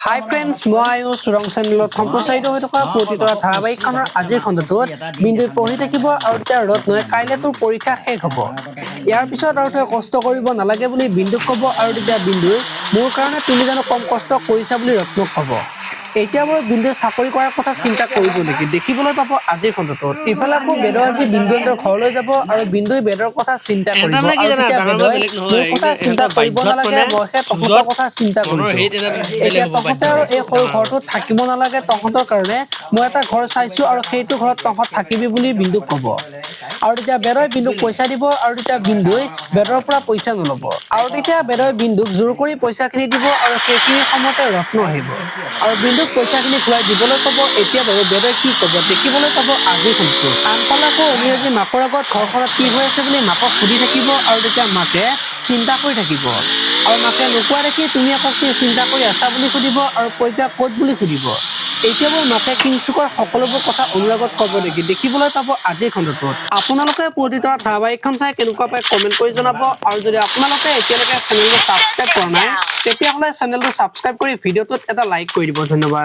হাই friends, মই আয়ুষ ৰং চেনেলত সম্প্ৰচাৰিত হৈ থকা প্ৰতিতৰা ধাৰাবাহিকখনৰ আজিৰ খণ্ডটোত বিন্দুই পঢ়ি থাকিব আৰু তাৰ ৰদ নহয় কাইলৈ তোৰ পৰীক্ষা শেষ হ'ব। ইয়াৰ পিছত আৰু তই কষ্ট কৰিব নালাগে বুলি বিন্দুক ক'ব আৰু তেতিয়া বিন্দুই মোৰ কাৰণে তুমি জানো কম কষ্ট কৰিছা বুলি ৰত্নক ক'ব। এতিয়া মই বিন্দুৱে চাকৰি কৰাৰ কথা চিন্তা কৰিব নেকি দেখিবলৈ পাব আজিৰ খণ্ডটোত। ইফালে আকৌ বেদৰ আজি বিন্দুহঁতৰ ঘৰলৈ যাব আৰু বিন্দুই বেদৰ কথা চিন্তা কৰিব আৰু তেতিয়া বেদই মোৰ কথা চিন্তা কৰিব নালাগে মইহে তহঁতৰ কথা চিন্তা কৰিছো। এতিয়া তহঁতে আৰু এই সৰু ঘৰটোত থাকিব নালাগে, তহঁতৰ কাৰণে মই এটা ঘৰ চাইছো আৰু সেইটো ঘৰত তহঁত থাকিবি বুলি বিন্দুক ক'ব। আৰু তেতিয়া বেদই বিন্দুক পইচা দিব আৰু তেতিয়া বিন্দুই বেদৰ পৰা পইচা নল'ব আৰু তেতিয়া বেদই বিন্দুক জোৰ কৰি পইচাখিনি দিব আৰু সেইখিনি সময়তে ৰত্ন আহিব আৰু বিন্দুক পইচাখিনি ঘূৰাই দিবলৈ ক'ব। এতিয়া বাৰু বেদই কি ক'ব দেখিবলৈ পাব আজিৰ খণ্ডটোত। আনফালে আকৌ অনিৰজি মাকৰ আগত ঘৰখনত কি হৈ আছে বুলি মাকক সুধি থাকিব আৰু তেতিয়া মাকে চিন্তা কৰি থাকিব আৰু মাকে নোকোৱা দেখি তুমি আকৌ কি চিন্তা কৰি আছা বুলি সুধিব আৰু প্ৰজ্ঞা ক'ত বুলি সুধিব। এতিয়া বাৰু মাকে কিংচুকৰ সকলোবোৰ কথা অনুৰাগত ক'ব নেকি দেখিবলৈ পাব আজিৰ খণ্ডটোত। আপোনালোকে প্ৰতিতৰা ধাৰাবাহিকখন চাই কেনেকুৱা পায় কমেন্ট কৰি জনাব আৰু যদি আপোনালোকে এতিয়ালৈকে চেনেলটো ছাবস্ক্ৰাইব কৰা নাই তেতিয়াহ'লে চেনেলটো ছাবস্ক্ৰাইব কৰি ভিডিঅ'টোত এটা লাইক কৰি দিব। ধন্যবাদ।